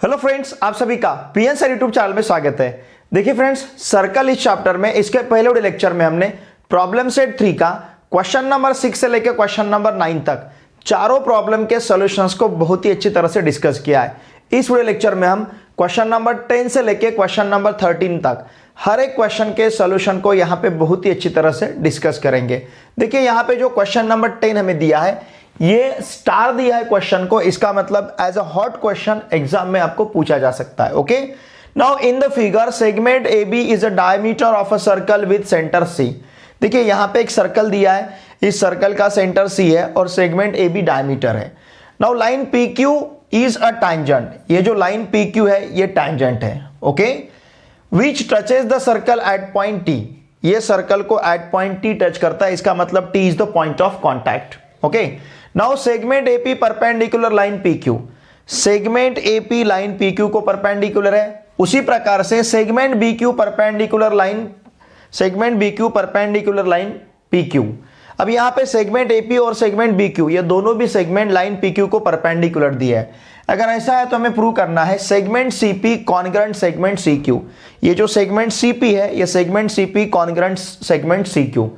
Hello friends, आप सभी का पीएन सर यूट्यूब चैनल में स्वागत है। देखिए फ्रेंड्स, सर्कल इस चैप्टर में इसके पहले वाले लेक्चर में हमने प्रॉब्लम सेट 3 का क्वेश्चन नंबर 6 से लेकर क्वेश्चन नंबर 9 तक चारों प्रॉब्लम के सॉल्यूशंस को बहुत ही अच्छी तरह से डिस्कस किया है। इस वीडियो लेक्चर में हम क्वेश्चन नंबर 10 से लेकर क्वेश्चन नंबर 13 तक हर एक क्वेश्चन के सॉल्यूशन को यहाँ पे बहुत ही अच्छी तरह से डिस्कस करेंगे। देखिए यहाँ पे जो क्वेश्चन नंबर 10 हमें दिया है, ये स्टार दिया है क्वेश्चन को, इसका मतलब as a hot question exam में आपको पूछा जा सकता है। Okay, now in the figure segment A B is a diameter of a circle with centre C. देखिए यहाँ पे एक सर्कल दिया है, इस सर्कल का सेंटर सी है और सेगमेंट ए बी डायमीटर है। Now line P Q is a tangent, ये जो लाइन पी क्यू है ये टैंजेंट है। Okay, which touches the circle eight point T, ये सर्कल को एट पॉइंट टी टच करता है, इसका मतलब T is the point of contact. Okay, now segment AP perpendicular line P Q, segment AP line P Q को perpendicular है। उसी प्रकार से segment B Q perpendicular line, segment B Q perpendicular line P Q. अब यहां पे segment AP और segment B Q ये दोनों भी सेगमेंट लाइन पी क्यू को परपेंडिकुलर दिया है। अगर ऐसा है तो हमें प्रूव करना है segment CP congruent segment C Q. ये जो सेगमेंट सीपी है ये segment CP congruent segment C Q.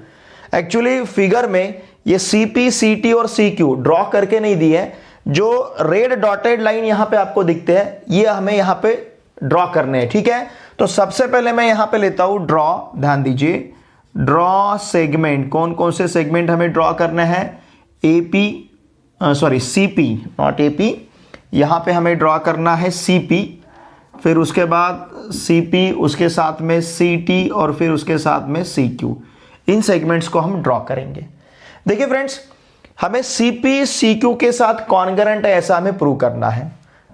Actually figure में ये सीपी सीटी और सी क्यू ड्रॉ करके नहीं दी है, जो रेड डॉटेड लाइन यहां पे आपको दिखते हैं ये हमें यहां पे ड्रॉ करने हैं। ठीक है, तो सबसे पहले मैं यहां पे लेता हूं ड्रॉ, ध्यान दीजिए, ड्रॉ सेगमेंट। कौन कौन से सेगमेंट हमें ड्रॉ करने हैं? AP, sorry CP, not AP, यहां पे हमें ड्रॉ करना है सीपी, फिर उसके बाद सीपी, उसके साथ में सीटी और फिर उसके साथ में सी क्यू। इन सेगमेंट्स को हम ड्रॉ करेंगे। देखिए फ्रेंड्स, हमें सीपी सीक्यू के साथ कॉन्ग्रुएंट है ऐसा हमें प्रूव करना है।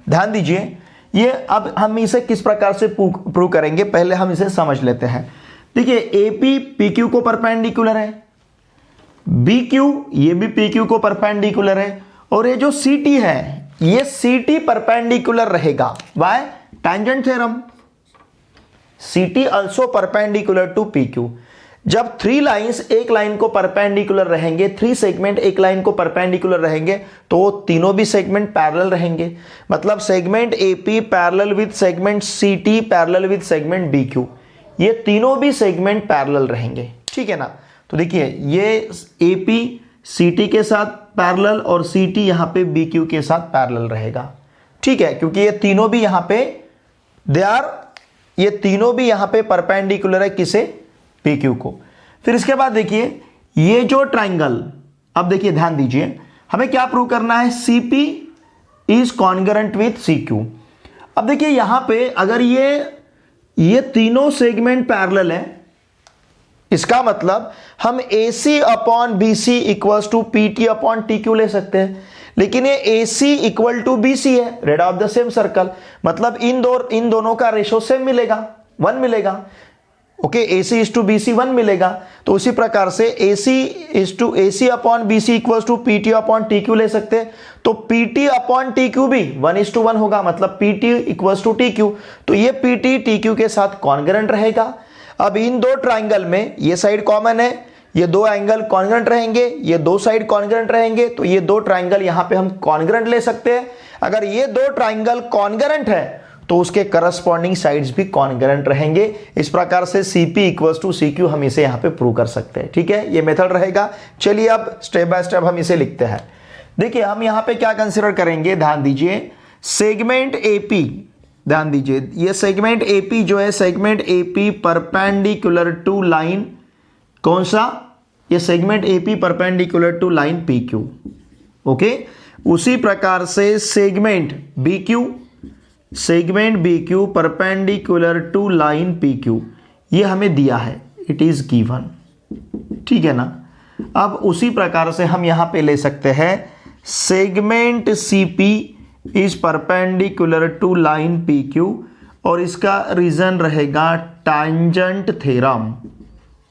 ध्यान दीजिए, ये अब हम इसे किस प्रकार से प्रूव करेंगे, पहले हम इसे समझ लेते हैं। देखिए एपी पीक्यू को परपेंडिकुलर है, बीक्यू ये भी पीक्यू को परपेंडिकुलर है, और ये जो सीटी है ये सीटी परपेंडिकुलर रहेगा बाय टैंजेंट थ्योरम, सीटी आल्सो परपेंडिकुलर टू पीक्यू। जब 3 लाइंस एक लाइन को परपेंडिकुलर रहेंगे, 3 सेगमेंट एक लाइन को परपेंडिकुलर रहेंगे, तो वो तीनों भी सेगमेंट पैरेलल रहेंगे। मतलब segment AP parallel with segment सीटी पैरेलल विद सेगमेंट बीक्यू, ये तीनों भी सेगमेंट पैरेलल रहेंगे। ठीक है ना, तो देखिए ये एपी सीटी के साथ पैरेलल और सीटी यहां पे बीक्यू के साथ पैरेलल रहेगा। ठीक है, क्योंकि ये तीनों भी यहां पे ये तीनों भी यहां पे परपेंडिकुलर है किसे? पीक्यू को। फिर इसके बाद देखिए ये जो ट्राइंगल, अब देखिए ध्यान दीजिए, हमें क्या प्रूव करना है? CP is congruent with CQ. अब देखिए यहां पे अगर ये तीनों सेगमेंट पैरेलल है, इसका मतलब हम AC upon BC equals to PT upon TQ ले सकते हैं, लेकिन ये AC इक्वल टू BC है, radii of the same circle, मतलब इन दोनों का रेशो सेम मिलेगा, 1 मिलेगा। Okay, AC is to BC 1 मिलेगा। तो उसी प्रकार से AC upon BC equals to PT upon TQ ले सकते हैं, तो PT अपॉन TQ भी 1:1 होगा, मतलब PT इक्वल्स टू TQ। तो ये PT TQ के साथ कॉन्ग्रुएंट रहेगा। अब इन दो ट्राइंगल में ये साइड कॉमन है, ये दो एंगल कॉन्ग्रुएंट रहेंगे, ये दो साइड कॉन्ग्रुएंट रहेंगे, तो ये दो ट्राइंगल यहां पे हम कॉन्ग्रुएंट ले सकते हैं। अगर ये दो ट्राइंगल कॉन्ग्रुएंट है तो उसके करस्पॉन्डिंग साइड्स भी कॉन्ग्रुएंट रहेंगे। इस प्रकार से CP इक्वल्स टू CQ हम इसे यहां पे प्रूव कर सकते हैं। ठीक है, ये मेथड रहेगा। चलिए अब स्टेप बाय स्टेप हम इसे लिखते हैं। देखिए हम यहां पे क्या कंसीडर करेंगे, ध्यान दीजिए, सेगमेंट AP, ध्यान दीजिए ये सेगमेंट AP जो है, segment AP perpendicular to line, कौन सा? ये segment AP perpendicular to line PQ। Okay, उसी प्रकार से segment BQ perpendicular to line PQ, ये हमें दिया है, इट इज गिवन। ठीक है ना, अब उसी प्रकार से हम यहां पे ले सकते हैं segment CP is perpendicular to line PQ, और इसका रीजन रहेगा टैंजेंट थ्योरम।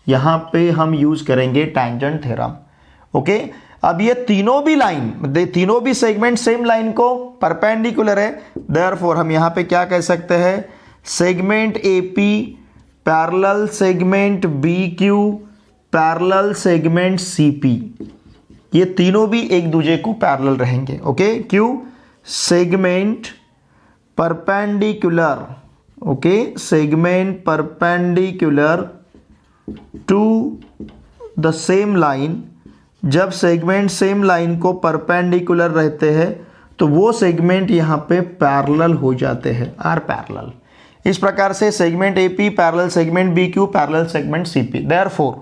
यहां पे हम यूज करेंगे टैंजेंट थ्योरम। ओके, अब ये तीनों भी लाइन, तीनों भी सेगमेंट सेम लाइन को परपेंडिकुलर है, देयरफॉर हम यहां पे क्या कह सकते हैं? Segment AP parallel segment BQ parallel segment CP, ये तीनों भी एक दूसरे को पैरेलल रहेंगे। ओके, क्यों? Segment perpendicular, okay, segment perpendicular to the same line, जब सेगमेंट सेम लाइन को परपेंडिकुलर रहते हैं तो वो सेगमेंट यहाँ पे पैरेलल हो जाते हैं, आर पैरेलल। इस प्रकार से segment AP parallel segment BQ parallel segment CP। Therefore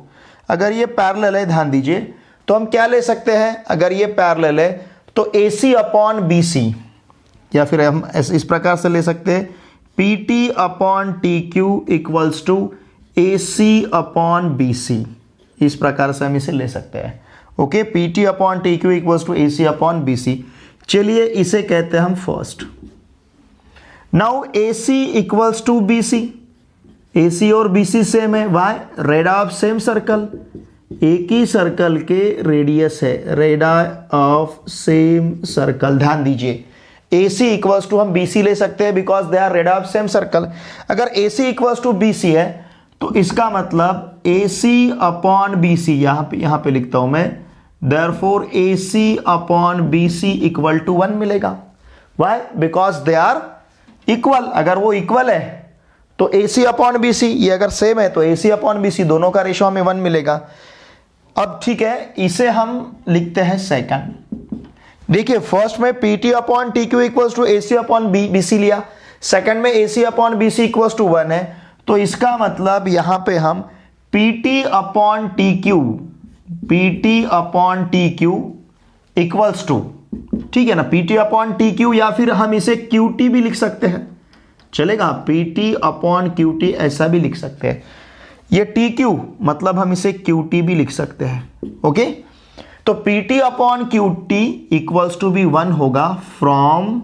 अगर ये पैरेलल है, ध्यान दीजिए, तो हम क्या ले सकते हैं, अगर ये पैरेलल है तो AC अपॉन BC, या फिर हम इस प्रकार से ले सकते हैं PT upon TQ equals to AC upon BC। इस प्रकार से हम इसे ले सकते हैं, okay, PT upon TQ equals to AC upon BC। चलिए इसे कहते हैं हम first. Now AC equals to BC, AC और BC सेम है, why, radii of same circle, एक ही सर्कल के रेडियस है, रेडा ऑफ सेम सर्कल। ध्यान दीजिए AC इक्वल्स टू हम BC ले सकते हैं because they are radii of same circle. अगर AC इक्वल्स टू BC है तो इसका मतलब AC अपॉन BC, यहां पे लिखता हूं मैं, therefore AC upon BC equal to 1 मिलेगा। Why, because they are equal. अगर वो इक्वल है तो AC अपॉन BC, ये अगर सेम है तो AC अपॉन BC, दोनों का रेशो हमें 1 मिलेगा। अब ठीक है, इसे हम लिखते हैं सेकंड। देखिए फर्स्ट में PT upon TQ equals to AC upon BC लिया, सेकंड में AC upon BC equals to 1 है, तो इसका मतलब यहां पे हम PT upon TQ equals to, ठीक है ना, PT अपॉन TQ, या फिर हम इसे QT भी लिख सकते हैं, चलेगा, PT अपॉन QT ऐसा भी लिख सकते हैं। ये TQ मतलब हम इसे QT भी लिख सकते हैं, ओके। तो PT upon QT equals to भी 1 होगा from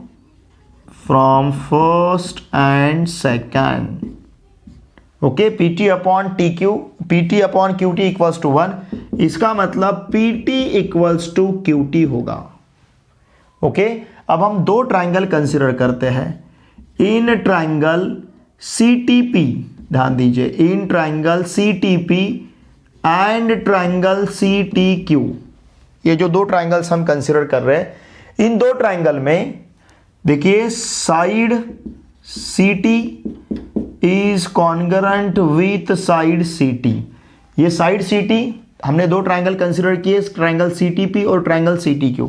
first and second, okay. PT upon QT equals to 1, इसका मतलब PT इक्वल्स टू QT होगा, ओके। अब हम दो ट्राइंगल कंसिडर करते हैं, इन ट्राइंगल CTP, ध्यान दीजिए, in triangle CTP and triangle CTQ। ये जो दो ट्राइंगल्स हम कंसिडर कर रहे हैं, इन दो ट्राइंगल में देखिए side CT is congruent with side CT। ये साइड CT, हमने दो ट्राइंगल कंसिडर किए, ट्राइंगल CTP और ट्राइंगल CTQ।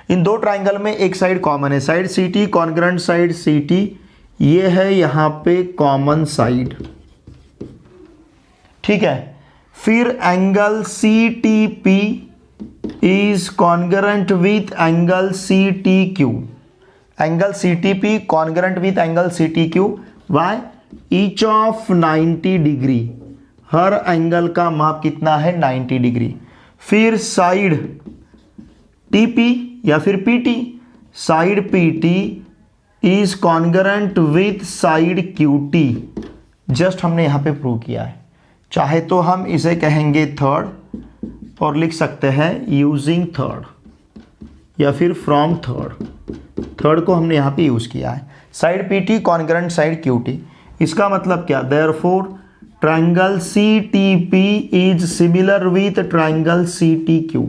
इन दो ट्राइंगल में एक साइड कॉमन है, side CT congruent side CT, ये है यहां पे कॉमन साइड, ठीक है। फिर angle CTP is congruent with angle CTQ, angle CTP congruent with angle CTQ, why, each of 90 degree, हर एंगल का माप कितना है, 90 डिग्री। फिर साइड TP या फिर PT, side PT is congruent with side QT, just हमने यहां पे प्रूव किया है। चाहे तो हम इसे कहेंगे थर्ड और लिख सकते हैं यूजिंग थर्ड, या फिर फ्रॉम थर्ड को हमने यहां पे यूज किया है, side PT congruent side QT। इसका मतलब क्या, therefore triangle CTP is similar with triangle CTQ।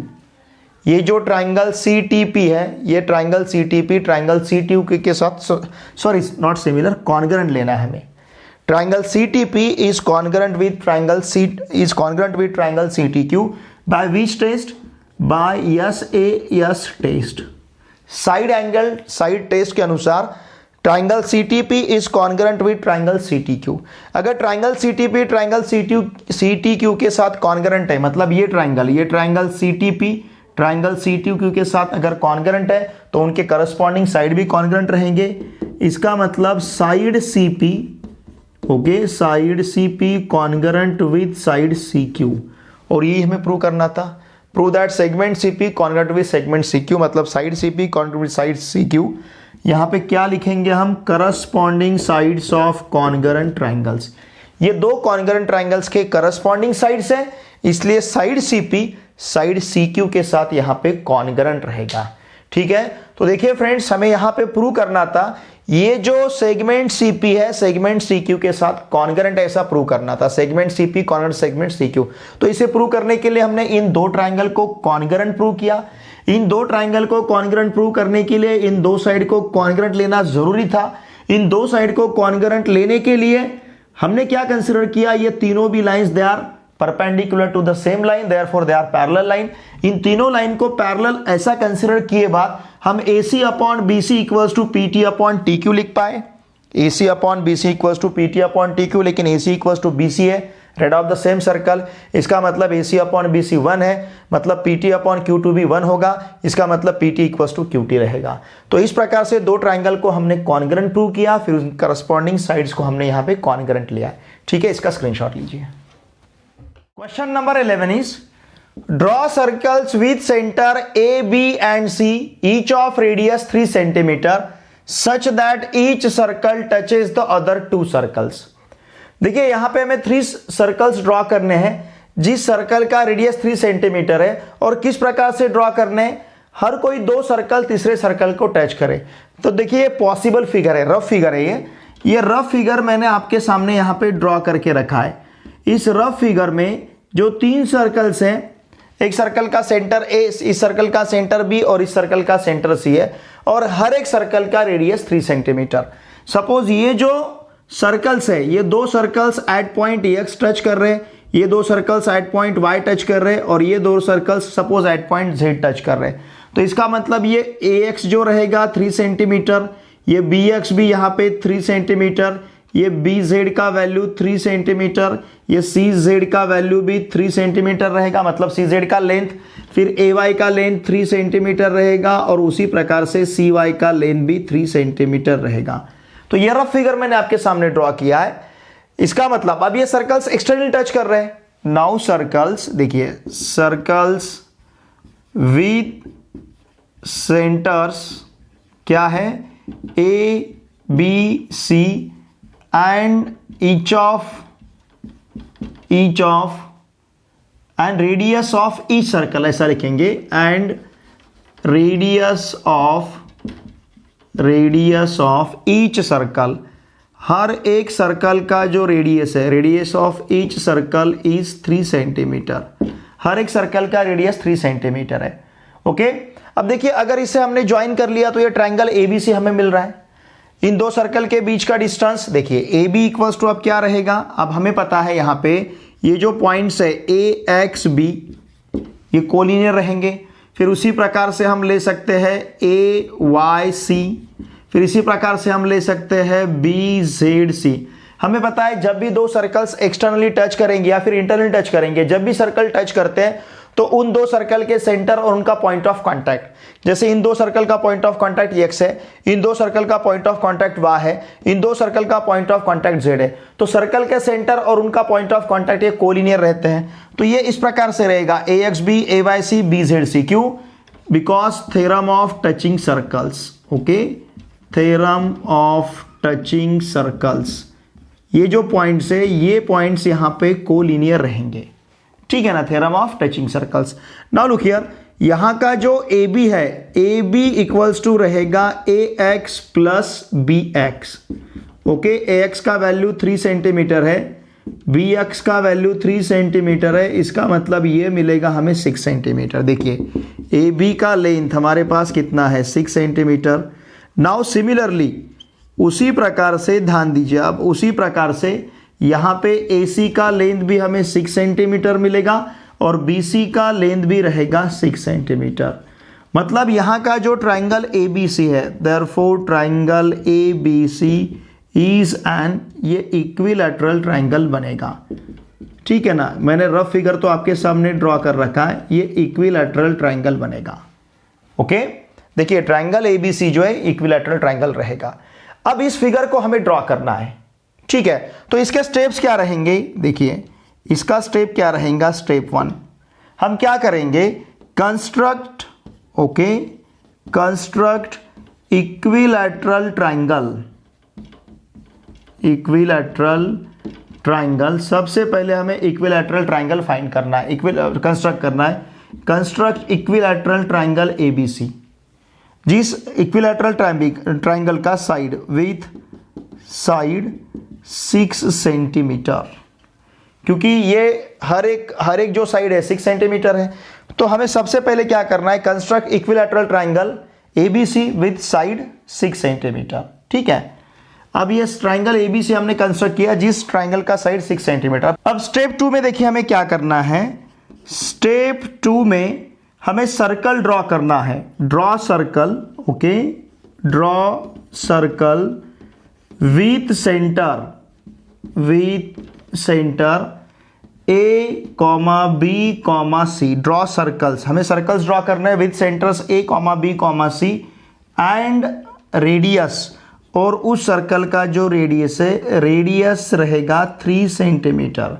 ये जो ट्राइंगल CTP है, ये ट्राइंगल CTP ट्राइंगल CTQ के साथ, सॉरी नॉट सिमिलर, कॉन्ग्रुएंट लेना है हमें। Triangle CTP is congruent with triangle CTQ by which test, by SAS test. Side test के अनुसार triangle CTP is congruent with triangle CTQ। अगर ट्राइंगल CTP ट्राइंगल CTQ के साथ कॉन्ग्रुएंट है, मतलब ये ट्राइंगल CTP ट्राइंगल CTQ के साथ अगर कॉन्ग्रुएंट है तो उनके करस्पॉन्डिंग साइड भी कॉन्ग्रुएंट रहेंगे। इसका मतलब side CP, okay, side CP congruent with side CQ, और यही हमें प्रूव करना था। Prove that segment CP congruent with segment CQ, मतलब side CP congruent with side CQ। यहां पे क्या लिखेंगे हम, corresponding sides of congruent triangles. ये दो कॉन्ग्रुएंट ट्राइंगल्स के करस्पॉन्डिंग साइड्स हैं, इसलिए साइड CP साइड CQ के साथ यहां पे कॉन्ग्रुएंट रहेगा, ठीक है। तो देखिए फ्रेंड्स, हमें यहां पे प्रूव करना था, ये जो सेगमेंट CP है सेगमेंट CQ के साथ कॉन्ग्रुएंट, ऐसा प्रूव करना था, segment CP congruent segment CQ। तो इसे प्रूव करने के लिए हमने इन दो ट्राइंगल को कॉन्ग्रुएंट प्रूव किया। इन दो ट्राइंगल को कॉन्ग्रुएंट प्रूव करने के लिए इन दो साइड को कॉन्ग्रुएंट लेना जरूरी था, इन दो साइड को कॉन्ग्रुएंट लेने के लिए हमने क्या कंसीडर किया, ये तीनों भी lines they are perpendicular to the same line, therefore they are parallel line. इन तीनों लाइन को पैरेलल ऐसा कंसीडर किए बाद हम AC upon BC equals to PT upon TQ लिख पाए। AC upon BC equals to PT upon TQ, लेकिन AC इक्वल्स टू BC है, radii of the same circle. इसका मतलब AC अपॉन BC 1 है, मतलब PT अपॉन Q2 भी 1 होगा, इसका मतलब PT इक्वल्स टू QT रहेगा। तो इस प्रकार से दो ट्राइंगल को हमने कॉन्ग्रुएंट प्रूव किया, फिर उन करस्पॉन्डिंग साइड्स को हमने यहाँ पे कॉन्ग्रुएंट लिया। ठीक है, इसका स्क्रीनशॉट लीजिए। Question number 11 is draw circles with centre A, B and C, each of radius 3 centimeter, such that each circle touches the other 2 circles। देखिए यहां पे हमें 3 सर्कल्स ड्रॉ करने हैं, जिस सर्कल का रेडियस 3 सेंटीमीटर है, और किस प्रकार से ड्रॉ करने, हर कोई 2 सर्कल तीसरे सर्कल को टच करे। तो देखिए ये पॉसिबल फिगर है, रफ फिगर है ये रफ फिगर मैंने आपके सामने यहां पे ड्रॉ करके रखा है। इस रफ फिगर में जो 3 सर्कल्स हैं, एक सर्कल का सेंटर A, इस सर्कल का सेंटर B और इस सर्कल का सेंटर C है, और हर एक सर्कल का रेडियस 3 सेंटीमीटर। सपोज ये जो सर्कल्स है, ये 2 circles at point X touch कर रहे हैं, ये 2 circles at point Y touch कर रहे हैं, और ये 2 circles suppose at point Z touch कर रहे हैं। तो इसका मतलब ये AX जो रहेगा 3 सेंटीमीटर, ये BX भी यहाँ पे 3 सेंटीमीटर, ये BZ का वैल्यू 3 सेंटीमीटर, ये CZ का वैल्यू भी 3 सेंटीमीटर रहेगा, मतलब CZ का लेंथ, फिर AY का लेंथ 3 सेंटीमीटर रहेगा, और उसी प्रकार से CY का लेंथ भी 3 सेंटीमीटर रहेगा। तो ये रफ फिगर मैंने आपके सामने ड्रॉ किया है। इसका मतलब अब ये सर्कल्स एक्सटर्नली टच कर रहे हैं। नाउ सर्कल्स, देखिए सर्कल्स विथ सेंटर्स क्या है, A, B, C and each of and radius of each circle, ऐसा लिखेंगे, and radius of each circle, हर एक सर्कल का जो रेडियस है, radius of each circle is 3 centimetre. हर एक सर्कल का रेडियस 3 सेंटीमीटर है। ओके, अब देखिए अगर इसे हमने ज्वाइन कर लिया तो ये ट्राइंगल ABC हमें मिल रहा है। इन 2 सर्कल के बीच का डिस्टेंस देखिए AB इक्वल्स टू अब क्या रहेगा, अब हमें पता है यहाँ पे ये जो पॉइंट्स है AXB ये कोलिनियर रहेंगे। फिर उसी प्रकार से हम ले सकते हैं AYC, फिर इसी प्रकार से हम ले सकते हैं BZC। हमें पता है जब भी 2 सर्कल्स एक्सटर्नली टच करेंगे या फिर इंटरनली टच करेंगे, जब भी सर्कल टच करते हैं तो उन 2 सर्कल के सेंटर और उनका पॉइंट ऑफ कांटेक्ट, जैसे इन 2 सर्कल का पॉइंट ऑफ कांटेक्ट X है, इन 2 सर्कल का पॉइंट ऑफ कांटेक्ट Y है, इन 2 सर्कल का पॉइंट ऑफ कांटेक्ट Z है। तो सर्कल के सेंटर और उनका पॉइंट ऑफ कांटेक्ट ये कोलिनियर रहते हैं। तो ये इस प्रकार से रहेगा AXB, AYC, BZC। क्यों? Because theorem of touching circles. Okay, theorem of touching circles, ये जो पॉइंट्स है ये पॉइंट्स यहाँ पे कोलिनियर रहेंगे। ठीक है ना, theorem of touching circles. Now look here, यहां का जो AB है, AB इक्वल्स टू रहेगा AX plus BX। Okay, AX का वैल्यू 3 सेंटीमीटर है, BX का वैल्यू 3 सेंटीमीटर है, इसका मतलब ये मिलेगा हमें 6 सेंटीमीटर। देखिए AB का लेंथ हमारे पास कितना है, 6 सेंटीमीटर। नाउ सिमिलरली उसी प्रकार से ध्यान दीजिए, अब उसी प्रकार से यहाँ पे AC का लेंथ भी हमें 6 सेंटीमीटर मिलेगा और BC का लेंथ भी रहेगा 6 सेंटीमीटर। मतलब यहाँ का जो ट्राइंगल ABC है, therefore triangle ABC is an, ये इक्विलैटरल ट्राइंगल बनेगा। ठीक है ना, मैंने रफ फिगर तो आपके सामने ड्रॉ कर रखा है, ये इक्विलैटरल ट्राइंगल बनेगा। ओके, देखिए ट्राइंगल ABC जो है इक्विलैटरल ट्राइंगल रहेगा। अब इस फिगर को हमें ड्रॉ करना है। ठीक है, तो इसके स्टेप्स क्या रहेंगे, देखिए इसका स्टेप क्या रहेगा। स्टेप 1 हम क्या करेंगे, construct, okay, construct equilateral triangle. Equilateral triangle, सबसे पहले हमें इक्विलैटरल ट्राइंगल फाइंड करना है, कंस्ट्रक्ट करना है। कंस्ट्रक्ट इक्विलैटरल ट्राइंगल ABC, जिस इक्विलैटरल ट्राइंगल का साइड विथ साइड 6 सेंटीमीटर, क्योंकि ये हर एक जो साइड है 6 सेंटीमीटर है, तो हमें सबसे पहले क्या करना है, construct equilateral triangle ABC with side 6 centimetre. ठीक है, अब ये ट्राइंगल एबीसी हमने कंस्ट्रक्ट किया जिस ट्राइंगल का साइड 6 सेंटीमीटर। अब स्टेप 2 में देखिए हमें क्या करना है। स्टेप 2 में हमें सर्कल ड्रॉ करना है। Draw circle, okay, draw circle with centre A comma B comma C. Draw circles, हमें सर्कल्स ड्रॉ करना है with centres A comma B comma C and radius, और उस सर्कल का जो रेडियस है, रेडियस रहेगा 3 सेंटीमीटर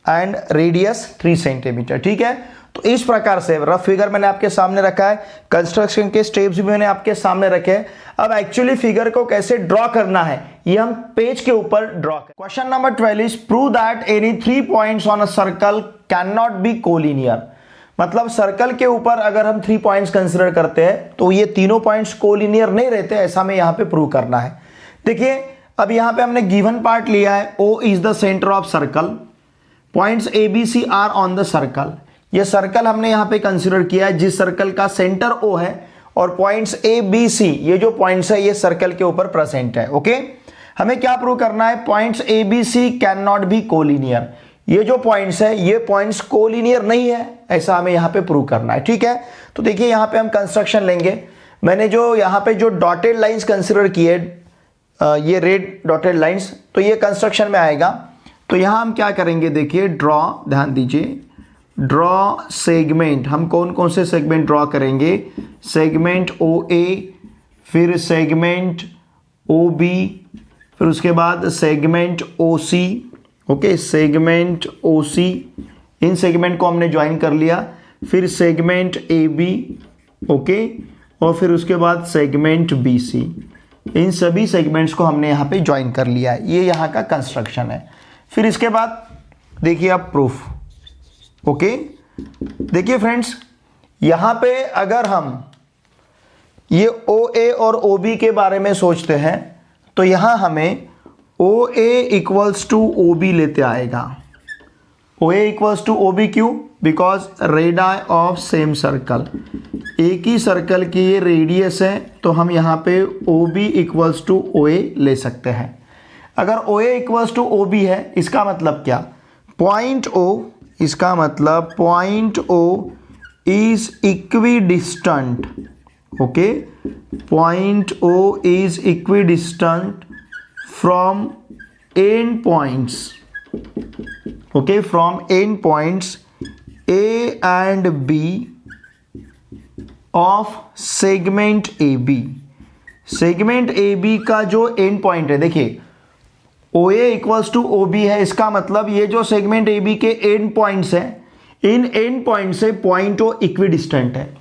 एंड रेडियस 3 सेंटीमीटर। ठीक है, तो इस प्रकार से रफ फिगर मैंने आपके सामने रखा है, कंस्ट्रक्शन के स्टेप्स भी मैंने आपके सामने रखे हैं। अब एक्चुअली फिगर को कैसे ड्रॉ करना है ये हम पेज के ऊपर ड्रॉ करें। Question number 12 is prove that any 3 points on a circle can not be collinear. मतलब सर्कल के ऊपर अगर हम 3 पॉइंट्स कंसिडर करते हैं तो ये तीनों पॉइंट्स कोलिनियर नहीं रहते, ऐसा हमें यहां पे प्रूव करना है। देखिए अब यहां पे हमने गिवन पार्ट लिया है, O is the centre of circle, points A B C are on the circle. ये सर्कल हमने यहां पे कंसिडर किया है जिस सर्कल का सेंटर O है, और पॉइंट्स ए बी सी, ये जो पॉइंट्स है ये सर्कल के ऊपर प्रेजेंट है। ओके, हमें क्या प्रूव करना है, points A B C can not be collinear. ये जो पॉइंट्स है ये पॉइंट्स कोलिनियर नहीं है, ऐसा हमें यहां पे प्रूव करना है। ठीक है, तो देखिए यहां पे हम कंस्ट्रक्शन लेंगे। मैंने जो यहां पे जो डॉटेड लाइंस कंसिडर किए, ये रेड डॉटेड लाइंस, तो ये कंस्ट्रक्शन में आएगा। तो यहां हम क्या करेंगे, देखिए ड्रॉ, ध्यान दीजिए, ड्रॉ सेगमेंट। हम कौन कौन से सेगमेंट ड्रॉ करेंगे, सेगमेंट ओ ए, फिर सेगमेंट ओ बी, फिर उसके बाद segment O C. Okay, segment O C, इन सेगमेंट को हमने ज्वाइन कर लिया। फिर सेगमेंट ए बी, ओके, और फिर उसके बाद सेगमेंट बी सी। इन सभी सेगमेंट्स को हमने यहाँ पे ज्वाइन कर लिया है। ये यहाँ का कंस्ट्रक्शन है। फिर इसके बाद देखिए आप प्रूफ। ओके, देखिए फ्रेंड्स, यहाँ पे अगर हम ये ओ ए और ओ बी के बारे में सोचते हैं तो यहाँ हमें ओ A equals to O B लेते आएगा। ओ A equals to O B क्यों, because radius of same circle, एक ही सर्कल की ये रेडियस है, तो हम यहाँ पे O B equals to O A ले सकते हैं। अगर O A equals to O B है, इसका मतलब क्या, पॉइंट ओ, इसका मतलब point O is equidistant. Okay, point O is equidistant from end points, okay, from end points A and B of segment A B. Segment A B का जो end point है, देखिए O A equals to O B है, इसका मतलब ये जो segment A B के एंड पॉइंट्स हैं, इन एंड पॉइंट से पॉइंट ओ इक्विडिस्टेंट है।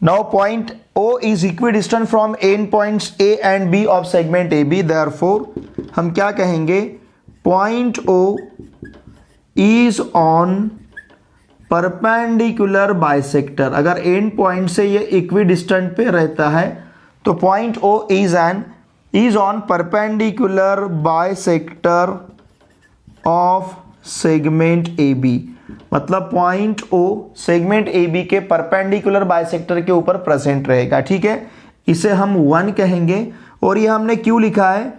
Now point O is equidistant from end points A and B of segment A B, therefore हम क्या कहेंगे, point O is on perpendicular bisector. अगर end point से ये इक्विडिस्टेंट पे रहता है तो point O is on perpendicular bisector of segment AB। मतलब पॉइंट O सेगमेंट AB के परपेंडिकुलर बाइसेक्टर के ऊपर प्रेजेंट रहेगा। ठीक है, इसे हम 1 कहेंगे। और ये हमने क्यों लिखा है,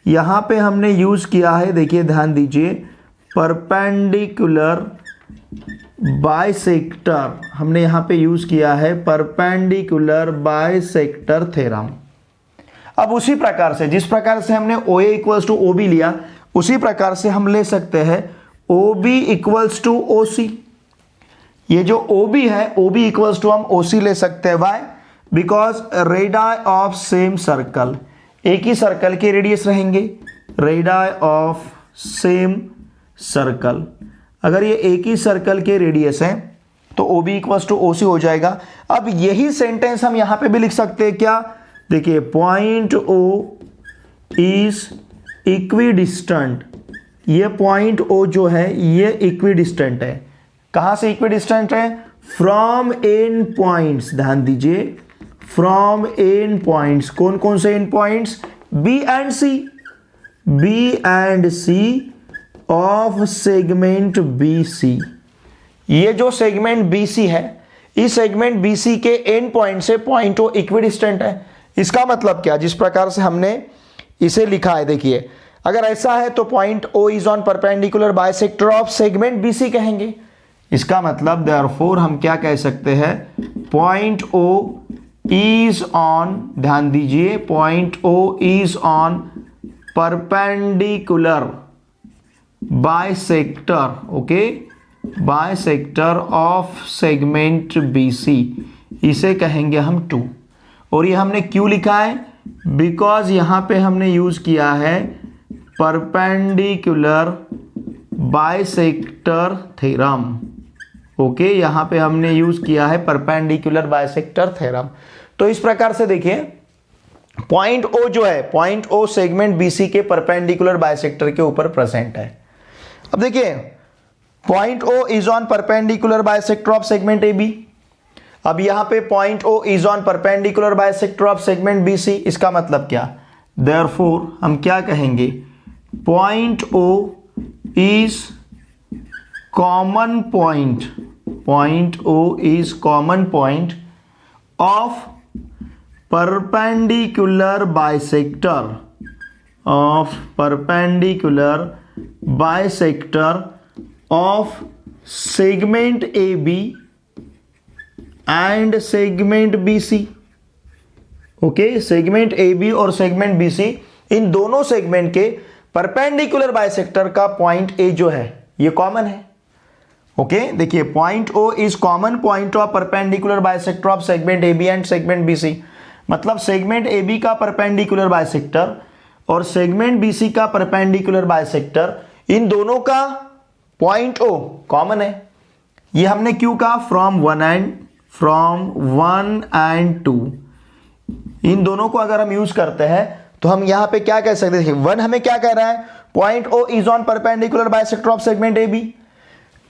यहाँ पे हमने यूज किया है, देखिए ध्यान दीजिए, परपेंडिकुलर बाइसेक्टर, हमने यहाँ पे यूज किया है परपेंडिकुलर बाइसेक्टर थ्योरम। अब उसी प्रकार से, जिस प्रकार से हमने O A equals to O B लिया, उसी प्रकार से हम ले सकते हैं O B equals to O C. ये जो ओ बी है, ओ बी इक्वल्स टू हम ओ सी ले सकते हैं। Why, because radius of same circle, एक ही सर्कल के रेडियस रहेंगे, रेडियस ऑफ सेम सर्कल। अगर ये एक ही सर्कल के रेडियस है तो O B equals to O C हो जाएगा। अब यही सेंटेंस हम यहां पे भी लिख सकते हैं, क्या, देखिए पॉइंट ओ इज इक्विडिस्टेंट। ये पॉइंट ओ जो है ये इक्विडिस्टेंट है। कहां से इक्विडिस्टेंट है, फ्रॉम एंड पॉइंट्स, ध्यान दीजिए, फ्रॉम एंड पॉइंट्स। कौन कौन से end points, B and C, B and C of segment B C. ये जो सेगमेंट बी सी है, इस सेगमेंट बी सी के एंड पॉइंट से पॉइंट ओ इक्विडिस्टेंट है। इसका मतलब क्या, जिस प्रकार से हमने इसे लिखा है। देखिए अगर ऐसा है तो point O is on perpendicular bisector of segment BC कहेंगे। इसका मतलब देयरफॉर हम क्या कह सकते हैं, पॉइंट O इज ऑन, ध्यान दीजिए, point O is on perpendicular bisector, okay, bisector of segment BC, इसे कहेंगे हम 2। और ये हमने क्यों लिखा है, बिकॉज यहां पे हमने यूज किया है परपेंडिकुलर बाइसेक्टर थ्योरम, ओके, यहां पे हमने यूज किया है परपेंडिकुलर बाइसेक्टर थ्योरम। तो इस प्रकार से देखिए पॉइंट O जो है, पॉइंट O सेगमेंट BC के परपेंडिकुलर बाइसेक्टर के ऊपर प्रेजेंट है। अब देखिए point O is on perpendicular bisector of segment AB। अब यहां पे point O is on perpendicular bisector of segment BC, इसका मतलब क्या, देयरफॉर हम क्या कहेंगे, point O is common point, point O is common point of perpendicular bisector, of perpendicular bisector of segment AB and segment BC, okay, segment AB और segment BC, इन दोनों segment के perpendicular bisector का point A जो है ये common है, okay. देखिए point O is common point of perpendicular bisector of segment AB and segment BC, मतलब सेगमेंट AB का परपेंडिकुलर बाइसेक्टर और सेगमेंट BC का परपेंडिकुलर बाइसेक्टर, इन दोनों का पॉइंट O कॉमन है। ये हमने क्यों कहा, फ्रॉम 1 एंड 2, इन दोनों को अगर हम यूज करते हैं तो हम यहां पे क्या कह सकते हैं, 1 हमें क्या कह रहा है, point O is on perpendicular bisector of segment AB।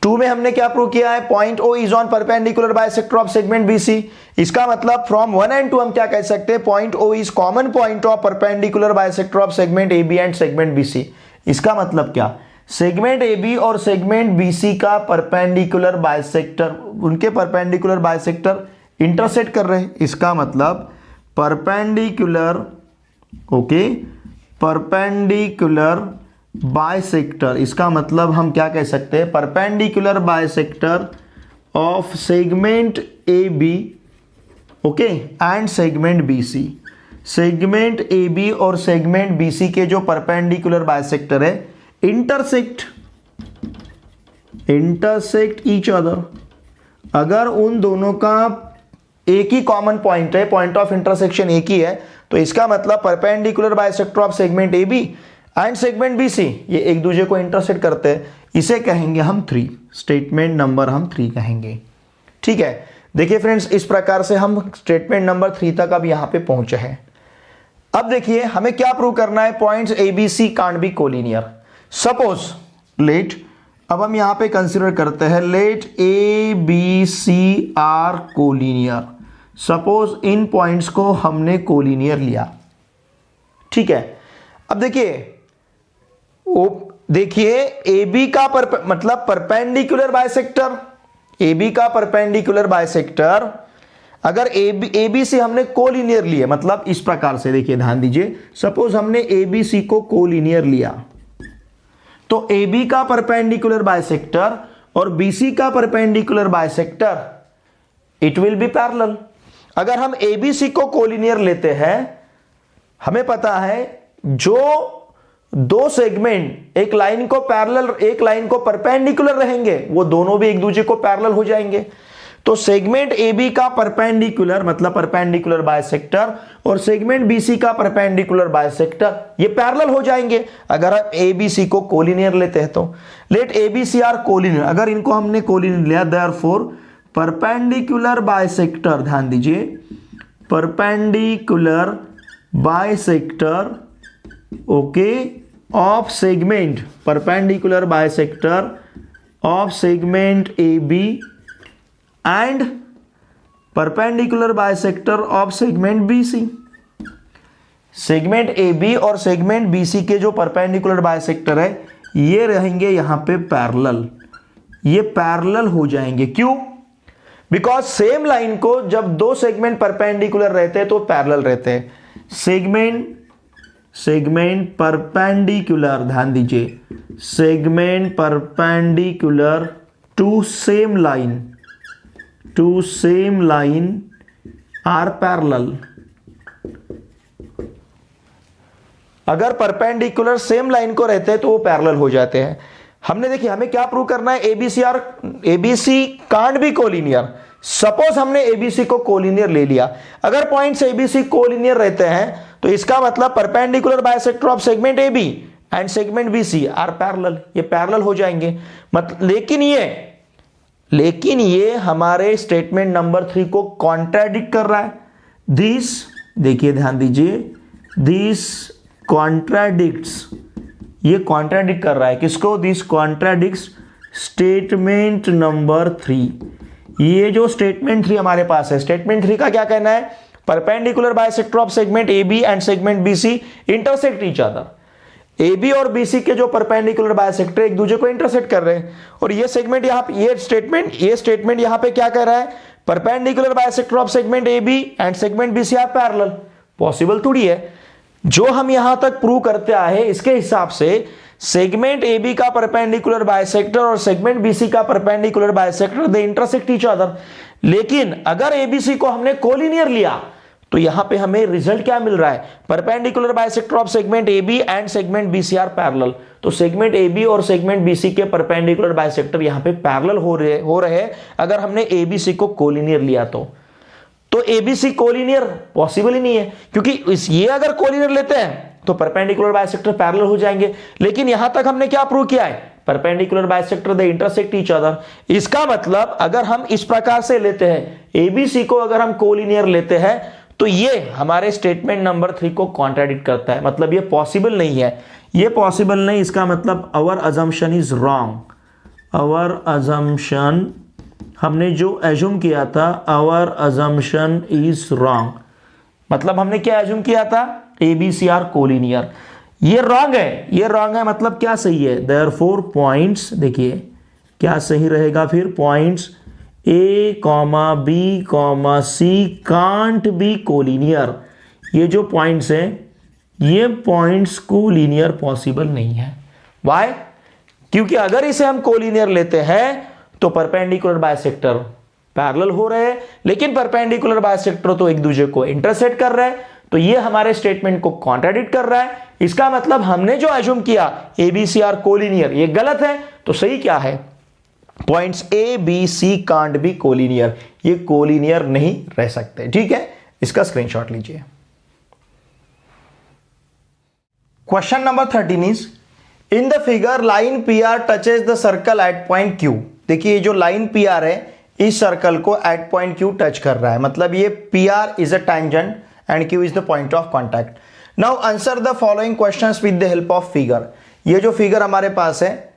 2 में हमने क्या प्रूव किया है, point O is on perpendicular bisector of segment BC। इसका मतलब फ्रॉम 1 एंड 2 हम क्या कह सकते हैं, point O is common point of perpendicular bisector of segment AB and segment BC। इसका मतलब क्या, सेगमेंट AB और सेगमेंट BC का परपेंडिकुलर बाइसेक्टर, उनके परपेंडिकुलर बाइसेक्टर इंटरसेक्ट कर रहे हैं। इसका मतलब परपेंडिकुलर, ओके, परपेंडिकुलर बाइसेक्टर, इसका मतलब हम क्या कह सकते हैं, perpendicular bisector of segment AB, okay, and segment BC। Segment AB और सेगमेंट BC के जो परपेंडिकुलर बाइसेक्टर है इंटरसेक्ट ईच अदर। अगर उन दोनों का एक ही कॉमन पॉइंट है, पॉइंट ऑफ इंटरसेक्शन एक ही है, तो इसका मतलब perpendicular bisector of segment AB and segment BC ये एक दूसरे को इंटरसेक्ट करते हैं, इसे कहेंगे हम 3, स्टेटमेंट नंबर हम 3 कहेंगे। ठीक है, देखिए फ्रेंड्स इस प्रकार से हम स्टेटमेंट नंबर 3 तक अब यहां पे पहुंचे हैं। अब देखिए हमें क्या प्रूव करना है, points ABC can't be collinear. Suppose let, अब हम यहां पे कंसीडर करते हैं, let ABC are collinear. Suppose इन पॉइंट्स को हमने कोलिनियर लिया, ठीक है। अब देखिए AB का मतलब परपेंडिकुलर बाइसेक्टर, AB का परपेंडिकुलर बाइसेक्टर अगर ABC हमने कोलिनियर लिए, मतलब इस प्रकार से, देखिए ध्यान दीजिए, सपोज हमने ABC को कोलिनियर लिया तो AB का परपेंडिकुलर बाइसेक्टर और BC का perpendicular bisector it will be parallel. अगर हम ABC को कोलिनियर लेते हैं, हमें पता है जो दो सेगमेंट एक लाइन को पैरेलल, एक लाइन को परपेंडिकुलर रहेंगे, वो दोनों भी एक दूसरे को पैरेलल हो जाएंगे। तो सेगमेंट AB का परपेंडिकुलर मतलब परपेंडिकुलर बाइसेक्टर और सेगमेंट BC का परपेंडिकुलर बाइसेक्टर ये पैरेलल हो जाएंगे अगर आप ABC को कोलिनियर लेते हैं तो। लेट ABC आर कोलिनियर, अगर इनको हमने कोलिनियर लिया, देयरफॉर परपेंडिकुलर बाइसेक्टर, ध्यान दीजिए, perpendicular bisector, okay, of segment, perpendicular bisector of segment AB and perpendicular bisector of segment BC। Segment AB और सेगमेंट BC के जो परपेंडिकुलर बाइसेक्टर है ये रहेंगे यहां पे पैरेलल, ये पैरेलल हो जाएंगे। क्यों? बिकॉज सेम लाइन को जब दो सेगमेंट परपेंडिकुलर रहते हैं तो पैरेलल रहते हैं। सेगमेंट सेगमेंट परपेंडिकुलर, ध्यान दीजिए, segment perpendicular to same line are parallel. अगर परपेंडिकुलर सेम लाइन को रहते हैं तो वो पैरेलल हो जाते हैं। हमने देखिए हमें क्या प्रूव करना है, ABC can't be collinear. Suppose हमने एबीसी को कोलिनियर ले लिया, अगर पॉइंट्स एबीसी कोलिनियर रहते हैं तो इसका मतलब perpendicular bisector of segment AB and segment BC are parallel, ये पैरेलल हो जाएंगे। लेकिन ये हमारे स्टेटमेंट नंबर 3 को कॉन्ट्राडिक्ट कर रहा है। दिस, देखिए ध्यान दीजिए, दिस कॉन्ट्राडिक्ट्स, ये कॉन्ट्राडिक्ट कर रहा है किसको? This contradicts statement number 3। ये जो स्टेटमेंट 3 हमारे पास है, स्टेटमेंट 3 का क्या कहना है? Perpendicular bisector of segment AB and segment BC intersect each other. AB और BC के जो परपेंडिकुलर बाइसेक्टर एक दूसरे को इंटरसेक्ट कर रहे हैं, और ये सेगमेंट यहां पे, ये स्टेटमेंट यहां पे क्या कह रहा है? Perpendicular bisector of segment AB and segment BC are parallel. Possible थोड़ी है। जो हम यहां तक प्रूव करते आए इसके हिसाब से सेगमेंट AB का परपेंडिकुलर बाइसेक्टर और सेगमेंट BC का perpendicular bisector they intersect each other. लेकिन अगर ABC को हमने कोलिनियर लिया तो यहां पे हमें रिजल्ट क्या मिल रहा है? Perpendicular bisector of segment AB and segment BC are parallel. तो सेगमेंट AB और सेगमेंट BC के परपेंडिकुलर बाइसेक्टर यहां पे पैरेलल हो रहे अगर हमने ABC को कोलिनियर लिया तो ABC कोलिनियर पॉसिबल ही नहीं है, क्योंकि ये अगर कोलिनियर लेते हैं तो परपेंडिकुलर बाइसेक्टर पैरेलल हो जाएंगे। लेकिन यहां तक हमने क्या प्रूव किया है? Perpendicular bisector they intersect each other. इसका मतलब अगर हम इस प्रकार से लेते हैं, ABC को अगर हम कोलिनियर लेते हैं तो ये हमारे स्टेटमेंट नंबर 3 को कॉन्ट्राडिक्ट करता है। मतलब ये पॉसिबल नहीं है, ये पॉसिबल नहीं। इसका मतलब our assumption is wrong. Our assumption, हमने जो एज्यूम किया था, आवर अजम्पशन इज रॉन्ग। मतलब हमने क्या एज्यूम किया था? ABC are collinear. ये रॉन्ग है, ये रॉन्ग है। मतलब क्या सही है? देयरफॉर पॉइंट्स, देखिए क्या सही रहेगा फिर? Points A, B, C can't be collinear. ये जो पॉइंट्स हैं, ये पॉइंट्स कोलिनियर पॉसिबल नहीं है। व्हाई? क्योंकि अगर इसे हम कोलिनियर लेते हैं तो परपेंडिकुलर बाइसेक्टर पैरेलल हो रहे हैं, लेकिन परपेंडिकुलर बाइसेक्टर तो एक दूसरे को इंटरसेक्ट कर रहे हैं। तो ये हमारे स्टेटमेंट को कॉन्ट्राडिक्ट कर रहा है। इसका मतलब हमने जो एज्यूम किया ABC आर कोलिनियर, ये गलत है। तो सही क्या है? Points A, B, C can't be collinear, ये कोलिनियर नहीं रह सकते। ठीक है, इसका स्क्रीनशॉट लीजिए। Question number 13 is in the figure line PR touches the circle eight point Q। देखिए ये जो लाइन PR है इस सर्कल को एट पॉइंट Q टच कर रहा है। मतलब ये PR is a tangent and Q is the point of contact. Now answer the following questions with the help of figure. ये जो फिगर हमारे पास है,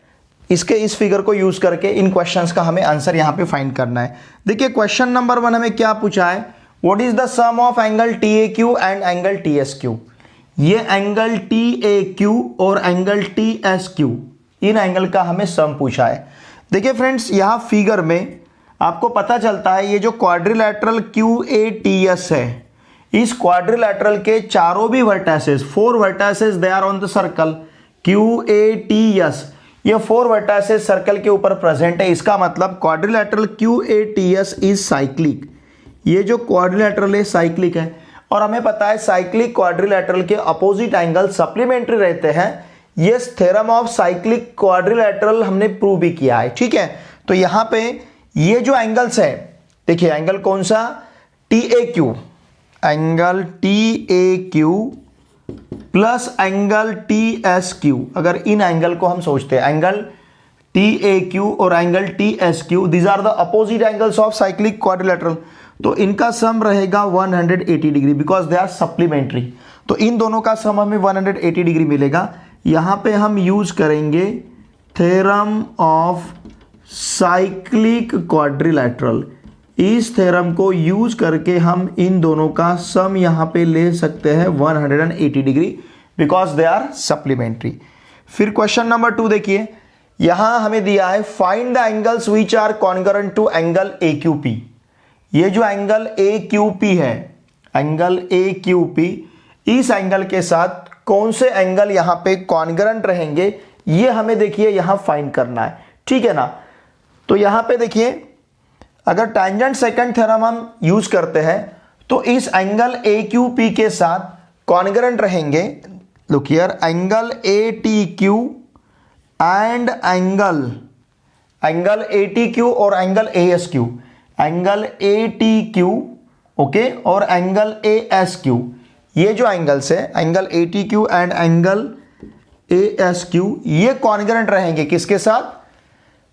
इस फिगर को यूज करके इन क्वेश्चंस का हमें आंसर यहां पे फाइंड करना है। देखिए क्वेश्चन नंबर 1 हमें क्या पूछा है? What is the sum of angle TAQ and angle TSQ। ये एंगल TAQ और एंगल TSQ, इन एंगल का हमें सम पूछा है। देखिए फ्रेंड्स, यहां फिगर में आपको पता चलता है ये जो क्वाड्रिलैटरल QATS है, इस क्वाड्रिलैटरल के चारों भी vertices, 4 vertices they are on the circle QATS। ये 4 वर्टाइसेस सर्कल के ऊपर प्रेजेंट है। इसका मतलब क्वाड्रिलैटरल QATS इज साइक्लिक। ये जो क्वाड्रिलैटरल है साइक्लिक है, और हमें पता है साइक्लिक क्वाड्रिलैटरल के अपोजिट एंगल सप्लीमेंट्री रहते हैं। ये थ्योरम ऑफ साइक्लिक क्वाड्रिलैटरल हमने प्रूव भी किया है। ठीक है, तो यहां पे ये जो एंगल्स है, देखिए एंगल कौन सा? TAQ, angle TAQ plus angle TSQ। अगर इन एंगल को हम सोचते हैं, एंगल TAQ और angle TSQ, these are the opposite angles of cyclic quadrilateral. तो इनका सम रहेगा 180 degree because they are supplementary. तो इन दोनों का सम हमें 180 डिग्री मिलेगा। यहां पे हम यूज करेंगे थ्योरम ऑफ साइक्लिक क्वाड्रिलैटरल। इस थ्योरम को यूज करके हम इन दोनों का सम यहां पे ले सकते हैं 180 degree because they are supplementary. फिर क्वेश्चन नंबर 2 देखिए, यहां हमें दिया है find the angles which are congruent to angle AQP। ये जो एंगल AQP है, एंगल AQP इस एंगल के साथ कौन से एंगल यहां पे कॉन्ग्रुएंट रहेंगे, ये हमें देखिए यहां फाइंड करना है, ठीक है ना। तो यहां पे देखिए अगर टैंजेंट सेकंड थ्योरम हम यूज करते हैं तो इस एंगल AQP के साथ कॉन्ग्रुएंट रहेंगे। Look here, angle ATQ and angle ATQ और angle ASQ, angle ATQ okay और एंगल ASQ, ये जो एंगल्स है angle ATQ and angle ASQ ये कॉन्ग्रुएंट रहेंगे किसके साथ,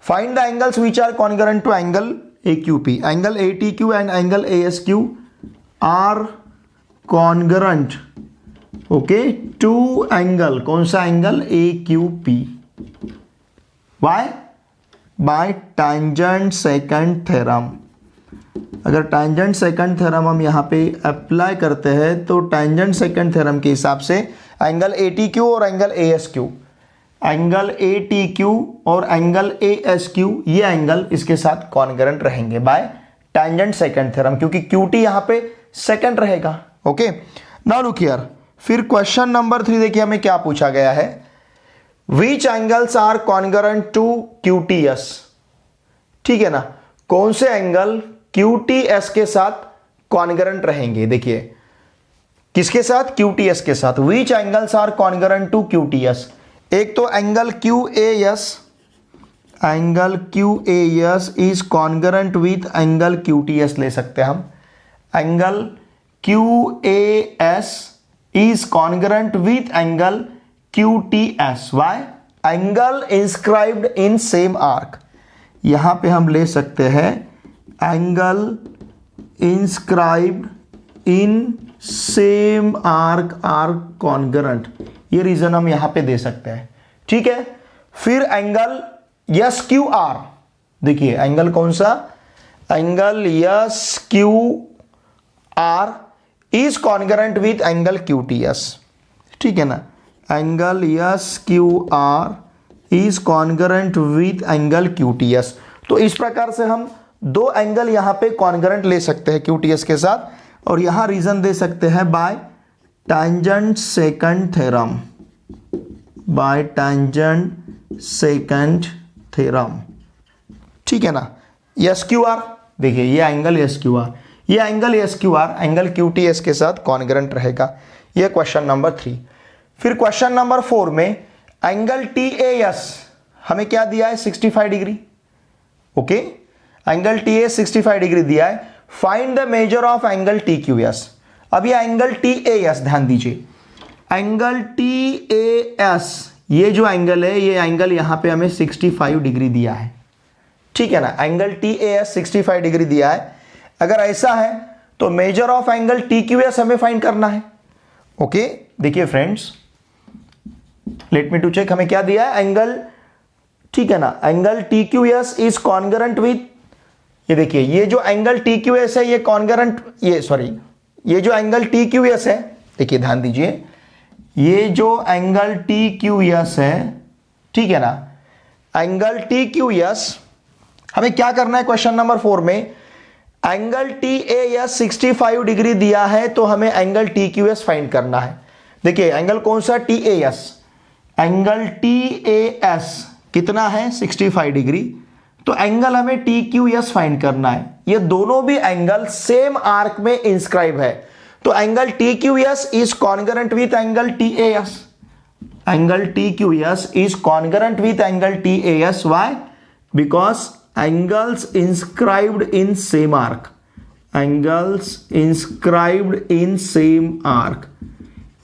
find the angles which are congruent to angle AQP, angle ATQ and angle ASQ are congruent okay to angle, कौन सा angle AQP, by tangent second theorem. अगर tangent second theorem हम यहाँ पे अप्लाई करते हैं तो टैंजेंट सेकंड थ्योरम के हिसाब से एंगल ATQ और एंगल ASQ, एंगल ATQ और एंगल ASQ ये एंगल इसके साथ कॉन्ग्रुएंट रहेंगे बाय टैंजेंट सेकंड थ्योरम, क्योंकि QT यहाँ पे सेकंड रहेगा। ओके, नाउ लुक हियर, फिर क्वेश्चन नंबर 3 देखिए हमें क्या पूछा गया है, which angles are congruent to QTS, ठीक है ना, कौन से एंगल QTS के साथ कॉन्ग्रुएंट रहेंगे। देखिए किसके साथ, QTS के साथ, which angles are congruent to QTS, एक तो angle QAS, angle QAS is congruent with angle QTS ले सकते हैं हम, angle QAS is congruent with angle QTS, why, angle inscribed in same arc, यहां पे हम ले सकते हैं angle inscribed in same arc are congruent, ये रीजन हम यहां पे दे सकते हैं, ठीक है। फिर एंगल SQR, देखिए एंगल कौन सा, angle SQR is congruent with angle QTS, ठीक है ना, angle SQR is congruent with angle QTS। तो इस प्रकार से हम दो एंगल यहां पे कॉन्ग्रुएंट ले सकते हैं QTS के साथ, और यहां रीजन दे सकते हैं by tangent second theorem, by tangent second theorem, ठीक है ना। SQR देखिए ये एंगल SQR, ये एंगल SQR एंगल QTS के साथ कॉन्ग्रुएंट रहेगा, ये क्वेश्चन नंबर 3। फिर क्वेश्चन नंबर 4 में एंगल TAS हमें क्या दिया है, 65 degree, okay, angle TA 65 degree दिया है, find the major of angle TQS। अब ये एंगल TAS ध्यान दीजिए, एंगल TAS ये जो एंगल है, ये एंगल यहां पे हमें 65 डिग्री दिया है, ठीक है ना, एंगल TAS 65 डिग्री दिया है। अगर ऐसा है तो मेजर ऑफ एंगल TQS हमें फाइंड करना है। ओके, देखिए friends, let me to check, हमें क्या दिया है एंगल, ठीक है ना, angle TQS is congruent with, ये देखिए ये जो एंगल TQS है ये कॉन्ग्रुएंट, ये जो एंगल TQS है, देखिए ध्यान दीजिए, ये जो एंगल TQS है, ठीक है ना, एंगल TQS हमें क्या करना है क्वेश्चन नंबर 4 में, एंगल TAS 65 डिग्री दिया है तो हमें एंगल TQS फाइंड करना है। देखिए एंगल कौन सा, TAS, एंगल TAS कितना है 65 डिग्री, तो एंगल हमें TQS फाइंड करना है। ये दोनों भी एंगल सेम आर्क में इंस्क्राइब है, तो angle TQS is congruent with angle TAS, angle TQS is congruent with angle TAS, why, because angles inscribed in same arc, angles inscribed in same arc,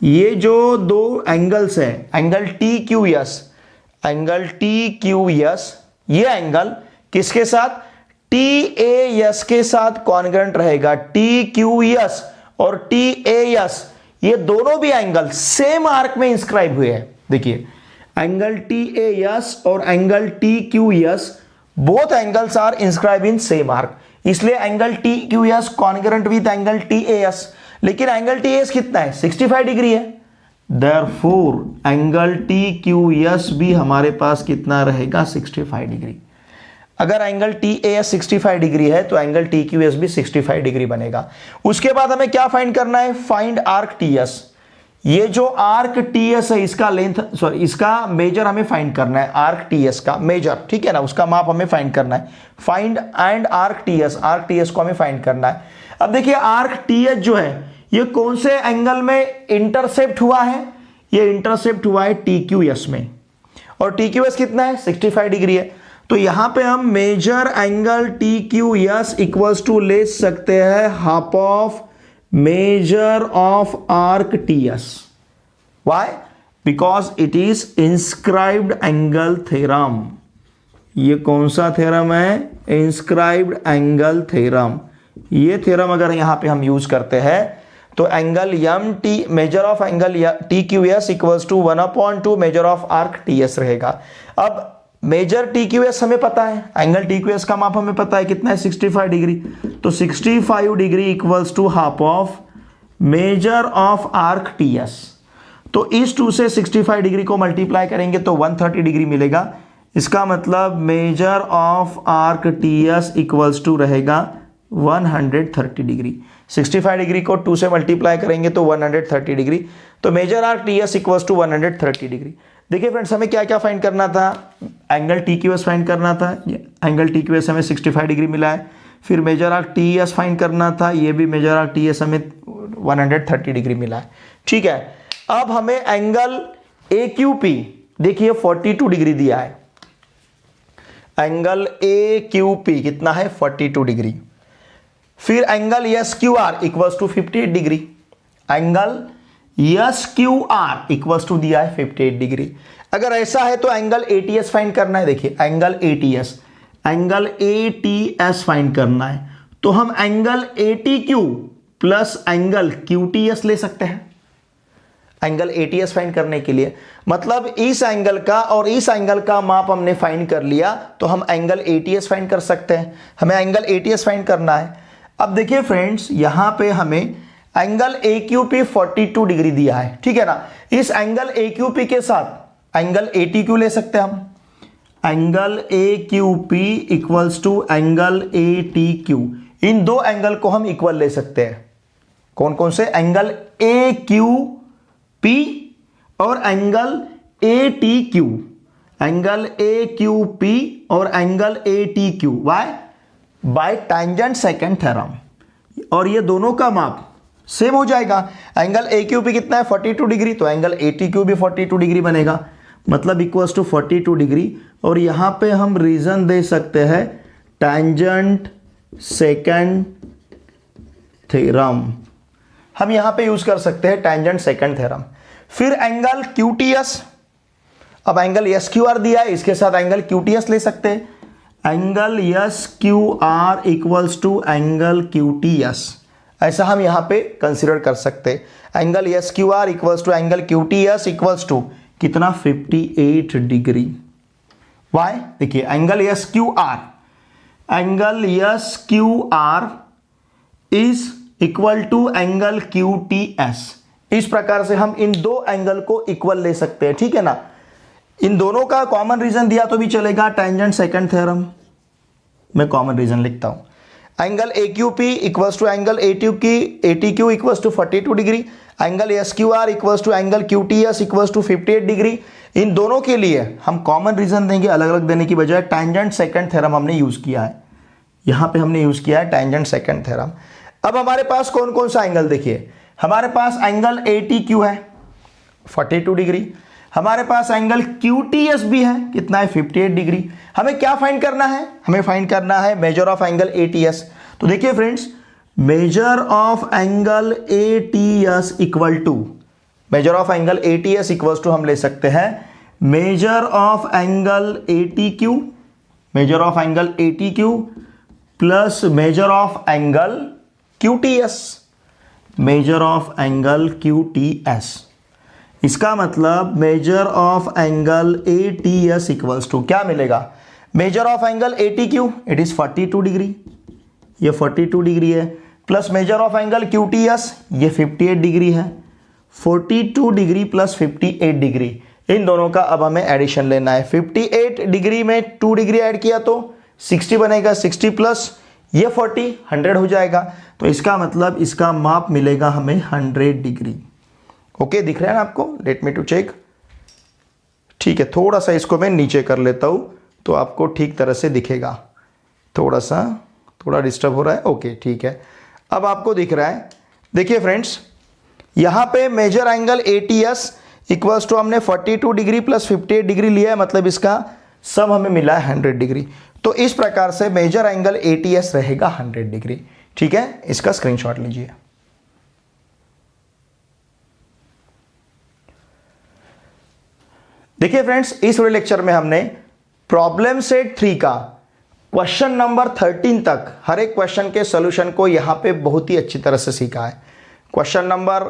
ये जो दो एंगल्स है, angle TQS, angle TQS ये angle किसके साथ, TAS के साथ congruent रहेगा। TQS और TAS ये दोनों भी एंगल सेम आर्क में इंस्क्राइब हुए हैं। देखिए एंगल TAS और angle TQS both angles are inscribe in same arc, इसलिए angle TQS congruent with angle TAS, लेकिन एंगल TAS कितना है 65 डिग्री है, देयरफॉर एंगल TQS भी हमारे पास कितना रहेगा 65 डिग्री। अगर एंगल TAS 65 डिग्री है तो एंगल TQS भी 65 डिग्री बनेगा। उसके बाद हमें क्या फाइंड करना है, फाइंड आर्क TS, ये जो आर्क टी एस है इसका लेंथ, सॉरी इसका मेजर हमें फाइंड करना है, आर्क टी एस का मेजर, ठीक है ना, उसका माप हमें फाइंड करना है। Find and arc T S को हमें फाइंड करना है। अब देखिए आर्क टी एस जो है ये कौन से एंगल में इंटरसेप्ट हुआ है, ये इंटरसेप्ट हुआ है टी क्यू एस में, और टी क्यू एस कितना है 65 डिग्री है। तो यहां पे हम measure angle T Q S equals to ले सकते हैं half of measure of arc TS. Why? Because it is inscribed angle theorem. ये कौन सा थ्योरम है? inscribed angle theorem. ये थ्योरम अगर यहां पे हम यूज करते हैं तो angle M T measure of angle T Q S equals to 1/2 measure of arc T S रहेगा। अब मेजर टी क्यू एस हमें पता है, एंगल टी क्यू एस का माप हमें पता है कितना है 65 डिग्री, तो 65 degree equals to half of measure of arc T S. तो इस 2 से 65 डिग्री को मल्टीप्लाई करेंगे तो 130 डिग्री मिलेगा। इसका मतलब measure of arc T S equals to रहेगा 130 डिग्री। 65 डिग्री को 2 से मल्टीप्लाई करेंगे तो 130 डिग्री, तो measure arc T S equals to 130 degree. देखिए फ्रेंड्स हमें क्या क्या फाइंड करना था, angle T Q S find करना था, एंगल टी क्यू एस हमें 65 डिग्री मिला है। फिर measure arc T S find करना था, ये भी मेजर आर्क टी एस हमें 130 डिग्री मिला है, ठीक है। अब हमें एंगल ए क्यू पी देखिए 42 डिग्री दिया है, एंगल ए क्यू पी कितना है 42 डिग्री। फिर angle S Q R equals to 58 degree, angle S Q R equals to दिया है 58 डिग्री। अगर ऐसा है तो angle A T S find करना है। देखिए angle A T S find करना है, तो हम angle A T Q plus angle Q T S ले सकते हैं angle A T S find करने के लिए। मतलब इस एंगल का और इस एंगल का माप हमने फाइंड कर लिया तो हम angle A T S find कर सकते हैं। हमें angle A T S find करना है। अब देखिए फ्रेंड्स यहां पे हमें angle A Q P 42 degree दिया है, ठीक है ना। इस एंगल ए क्यू पी के साथ एंगल ए टी क्यू ले सकते हैं हम, angle A Q P equals to angle A T Q. इन दो एंगल को हम इक्वल ले सकते हैं। कौन कौन से? एंगल ए क्यू पी और angle A T Q, angle A Q P और angle A T Q. Why? By tangent second theorem. और ये दोनों का माप सेम हो जाएगा। एंगल ए क्यू पी कितना है 42 डिग्री, तो एंगल ए टी क्यू भी 42 डिग्री बनेगा, मतलब इक्वल्स टू 42 डिग्री। और यहां पे हम रीजन दे सकते हैं टैंजेंट सेकंड थ्योरम, हम यहां पे यूज कर सकते हैं टैंजेंट सेकंड थ्योरम। फिर एंगल क्यू टी एस, अब एंगल एस क्यू आर दिया है, इसके साथ एंगल क्यू टी एस ले सकते हैं। Angle S Q R equals to angle Q T S, ऐसा हम यहां पे कंसीडर कर सकते हैं। Angle S Q R equals to angle Q T S equals to कितना 58 डिग्री। वाई? देखिए angle S Q R, angle S Q R is equal to angle Q T S. इस प्रकार से हम इन दो एंगल को इक्वल ले सकते हैं, ठीक है ना। इन दोनों का कॉमन रीजन दिया तो भी चलेगा, टैंजेंट सेकंड थ्योरम मैं कॉमन रीजन लिखता हूं। Angle A Q P equals to angle A T Q equals to 42 degree, angle S Q R equals to angle Q T S equals to 58 degree. इन दोनों के लिए हम common reason देंगे, अलग अलग देने की बजाय टैंजेंट सेकंड थ्योरम हमने यूज किया है। यहां पे हमने यूज किया है टैंजेंट सेकंड थ्योरम। अब हमारे पास कौन कौन सा एंगल देखिए, हमारे पास एंगल ए टी क्यू है 42 डिग्री, हमारे पास एंगल क्यू टी एस भी है, कितना है 58 डिग्री। हमें क्या फाइंड करना है? हमें फाइंड करना है measure of angle A T S. तो देखिए friends, measure of angle A T S equal to, measure of angle A T S equal to हम ले सकते हैं measure of angle A T Q, measure of angle A T Q plus measure of angle Q T S, measure of angle Q T S. इसका मतलब measure of angle A T S equals to क्या मिलेगा? Major of angle A T Q it is 42 degree, ये 42 degree है, plus measure of angle Q T S ये 58 degree है। 42 degree plus 58 degree, इन दोनों का अब हमें एडिशन लेना है। 58 डिग्री में 2 डिग्री ऐड किया तो 60 बनेगा, 60 प्लस ये 40 100 हो जाएगा। तो इसका मतलब इसका माप मिलेगा हमें 100 डिग्री। ओके, दिख रहा है ना आपको? Let me to check. ठीक है, थोड़ा सा इसको मैं नीचे कर लेता हूँ तो आपको ठीक तरह से दिखेगा। थोड़ा डिस्टर्ब हो रहा है। ओके, ठीक है, अब आपको दिख रहा है। देखिए फ्रेंड्स, यहाँ पे measure angle ATS equals to हमने 42 डिग्री प्लस 58 डिग्री लिया है, मतलब इसका सम हमें मिला है 100 डिग्री। तो इस प्रकार से मेजर एंगल ATS रहेगा 100 डिग्री। ठीक है, इसका स्क्रीनशॉट लीजिए। देखिए फ्रेंड्स, इस वीडियो लेक्चर में हमने प्रॉब्लम सेट 3 का क्वेश्चन नंबर 13 तक हर एक क्वेश्चन के सॉल्यूशन को यहां पे बहुत ही अच्छी तरह से सीखा है। क्वेश्चन नंबर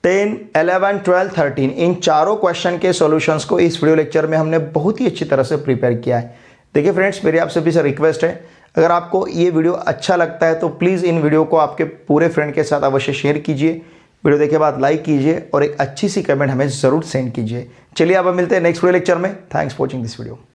10, 11, 12, 13 इन चारों क्वेश्चन के सॉल्यूशंस को इस वीडियो लेक्चर में हमने बहुत ही अच्छी तरह से प्रिपेयर किया है। देखिए फ्रेंड्स, मेरी आपसे भी सर रिक्वेस्ट है, अगर आपको ये वीडियो अच्छा लगता है तो प्लीज़ इन वीडियो को आपके पूरे फ्रेंड के साथ अवश्य शेयर कीजिए, वीडियो देखे बाद लाइक कीजिए और एक अच्छी सी कमेंट हमें ज़रूर सेंड कीजिए। चलिए अब हम मिलते हैं नेक्स्ट वीडियो लेक्चर में। Thanks for watching this video.